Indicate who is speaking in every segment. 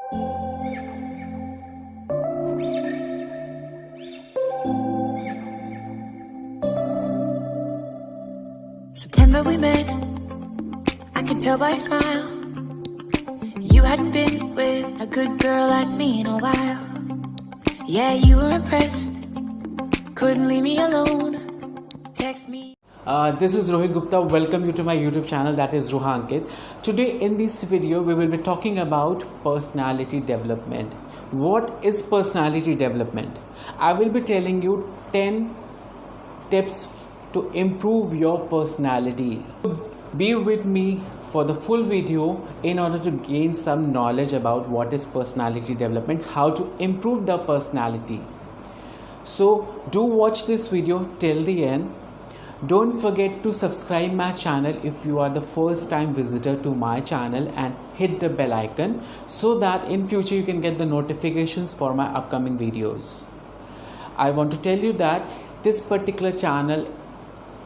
Speaker 1: September we met, I could tell by your smile. You hadn't been with a good girl like me in a while. Yeah, you were impressed, couldn't leave me alone. Text me.
Speaker 2: This is Rohit Gupta. Welcome you to my YouTube channel, that is Ruhankit. Today in this video we will be talking about personality development. What is personality development? I will be telling you 10 tips to improve your personality. Be with me for the full video in order to gain some knowledge about what is personality development, how to improve the personality. So do watch this video till the end. Don't forget to subscribe my channel if you are the first time visitor to my channel, and hit the bell icon so that in future you can get the notifications for my upcoming videos. I want to tell you that this particular channel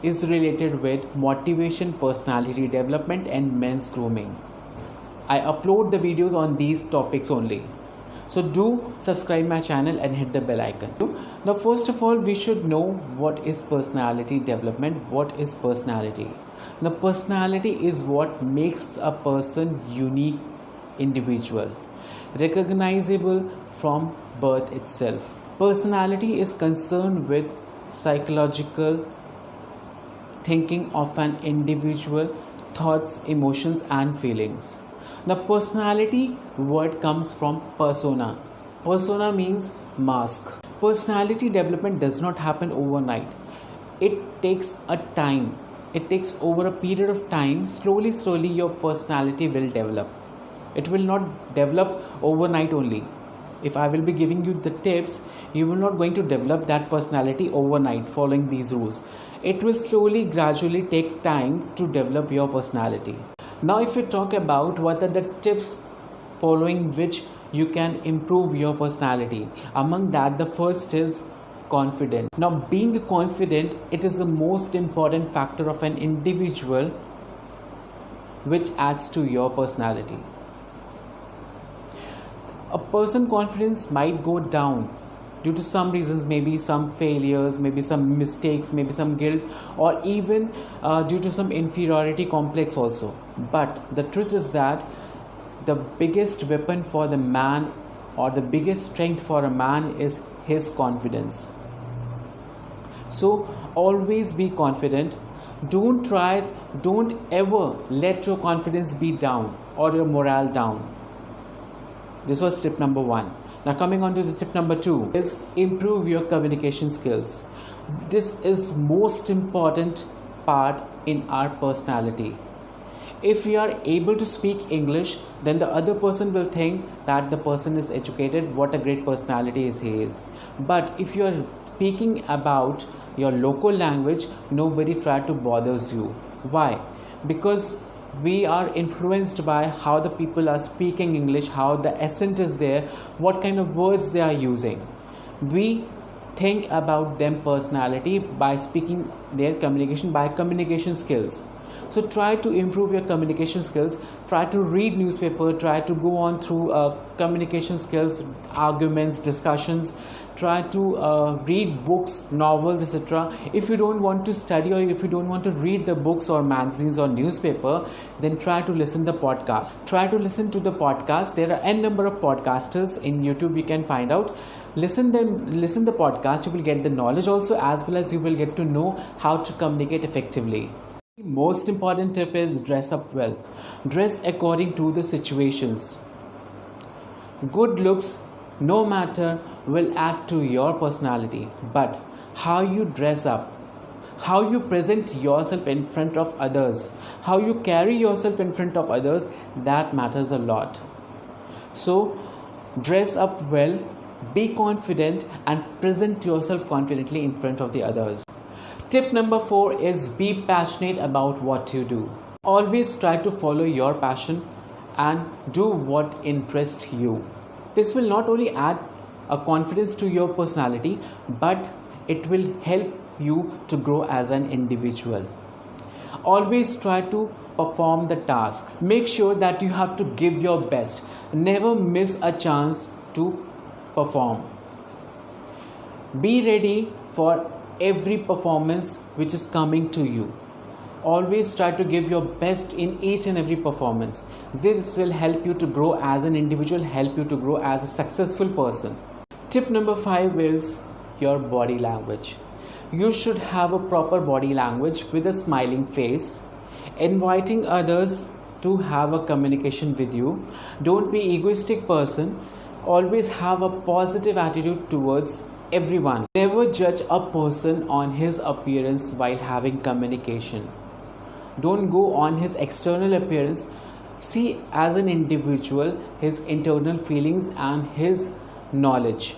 Speaker 2: is related with motivation, personality development and men's grooming. I upload the videos on these topics only. So do subscribe my channel and hit the bell icon. Now first of all, we should know what is personality development. What is personality? Now personality is what makes a person unique individual, recognizable from birth itself. Personality is concerned with psychological thinking of an individual, thoughts, emotions and feelings. Now personality word comes from persona. Persona means mask. Personality development does not happen overnight. It takes a time. It takes over a period of time. Slowly your personality will develop. It will not develop overnight only. If I will be giving you the tips, you will not going to develop that personality overnight following these rules. It will slowly, gradually take time to develop your personality. Now if you talk about what are the tips following which you can improve your personality, among that the first is confident. Now being confident, it is the most important factor of an individual which adds to your personality. A person's confidence might go down due to some reasons, maybe some failures, maybe some mistakes, maybe some guilt, or even due to some inferiority complex also. But the truth is that the biggest weapon for the man, or the biggest strength for a man, is his confidence. So always be confident. Don't ever let your confidence be down or your morale down. This was tip number 1. Now coming on to the tip number 2 is improve your communication skills. This is most important part in our personality. If we are able to speak English, then the other person will think that the person is educated, what a great personality he is. But if you are speaking about your local language, nobody try to bother you. Why? Because we are influenced by how the people are speaking English, how the accent is there, what kind of words they are using. We think about them personality by speaking their communication, by communication skills. So try to improve your communication skills. Try to read newspaper, try to go on through communication skills, arguments, discussions. Try to read books, novels, etc. If you don't want to study, or if you don't want to read the books or magazines or newspaper, then try to listen the podcast. Try to listen to the podcast. There are n number of podcasters in YouTube, you can find out. Listen the podcast. You will get the knowledge also, as well as you will get to know how to communicate effectively. Most important tip is dress up well. Dress according to the situations. Good looks, no matter, will add to your personality, but how you dress up, how you present yourself in front of others, how you carry yourself in front of others, that matters a lot. So dress up well, be confident and present yourself confidently in front of the others. Tip number 4 is be passionate about what you do. Always try to follow your passion and do what interests you. This will not only add a confidence to your personality, but it will help you to grow as an individual. Always try to perform the task. Make sure that you have to give your best. Never miss a chance to perform. Be ready for every performance which is coming to you. Always try to give your best in each and every performance. This will help you to grow as an individual, help you to grow as a successful person. Tip number 5 is your body language. You should have a proper body language with a smiling face, inviting others to have a communication with you. Don't be egoistic person. Always have a positive attitude towards everyone. Never judge a person on his appearance while having communication. Don't go on his external appearance. See as an individual his internal feelings and his knowledge.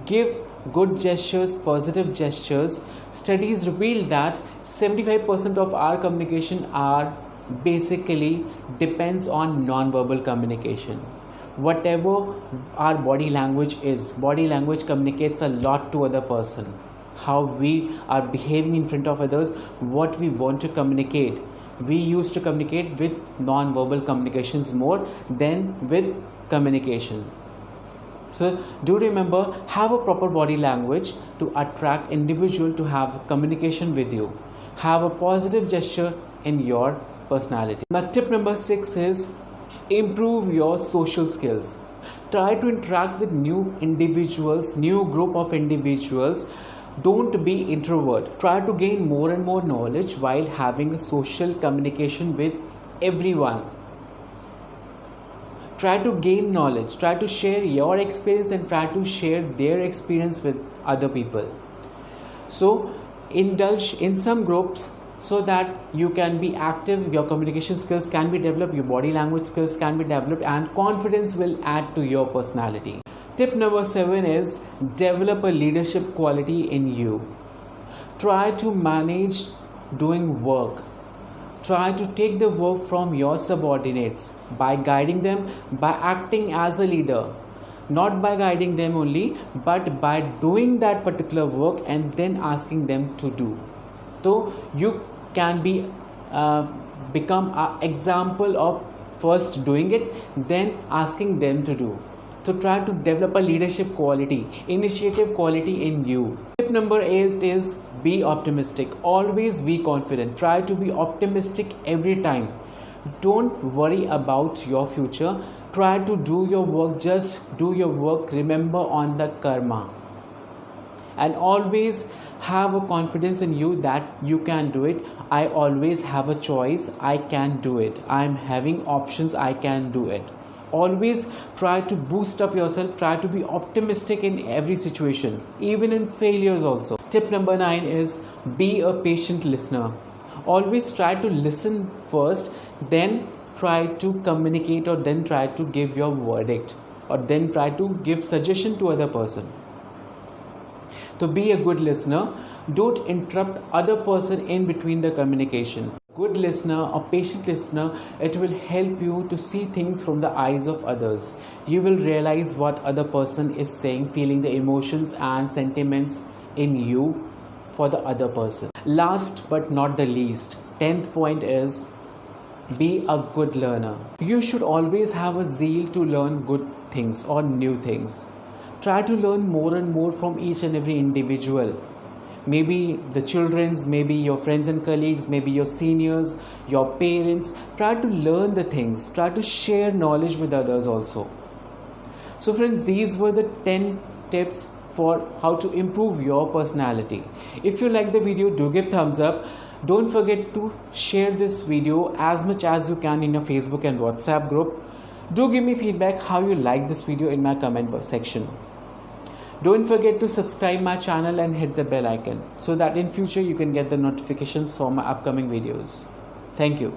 Speaker 2: Give good gestures, positive gestures. Studies reveal that 75% of our communication are basically depends on non-verbal communication. Whatever our body language is, body language communicates a lot to other person. How we are behaving in front of others, what we want to communicate. We used to communicate with non-verbal communications more than with communication. So do remember, have a proper body language to attract individual to have communication with you. Have a positive gesture in your personality. Now tip number 6 is improve your social skills. Try to interact with new individuals, new group of individuals. Don't be introvert. Try to gain more and more knowledge while having a social communication with everyone. Try to gain knowledge. Try to share your experience and try to share their experience with other people. So indulge in some groups so that you can be active, your communication skills can be developed, your body language skills can be developed, and confidence will add to your personality. Tip number 7 is develop a leadership quality in you. Try to manage doing work. Try to take the work from your subordinates by guiding them, by acting as a leader. Not by guiding them only, but by doing that particular work and then asking them to do. So you can be become an example of first doing it, then asking them to do. So try to develop a leadership quality, initiative quality in you. Tip number 8 is be optimistic. Always be confident. Try to be optimistic every time. Don't worry about your future. Try to do your work. Just do your work. Remember on the karma. And always have a confidence in you that you can do it. I always have a choice. I can do it. I'm having options. I can do it. Always try to boost up yourself. Try to be optimistic in every situation, even in failures also. Tip number 9 is be a patient listener. Always try to listen first, then try to communicate, or then try to give your verdict, or then try to give suggestion to other person. So be a good listener. Don't interrupt other person in between the communication. Good listener, a patient listener, it will help you to see things from the eyes of others. You will realize what other person is saying, feeling the emotions and sentiments in you for the other person. Last but not the least, 10th point is be a good learner. You should always have a zeal to learn good things or new things. Try to learn more and more from each and every individual. Maybe the children's, maybe your friends and colleagues, maybe your seniors, your parents. Try to learn the things. Try to share knowledge with others also. So friends, these were the 10 tips for how to improve your personality. If you like the video, do give thumbs up. Don't forget to share this video as much as you can in your Facebook and WhatsApp group. Do give me feedback how you like this video in my comment section. Don't forget to subscribe my channel and hit the bell icon so that in future you can get the notifications for my upcoming videos. Thank you.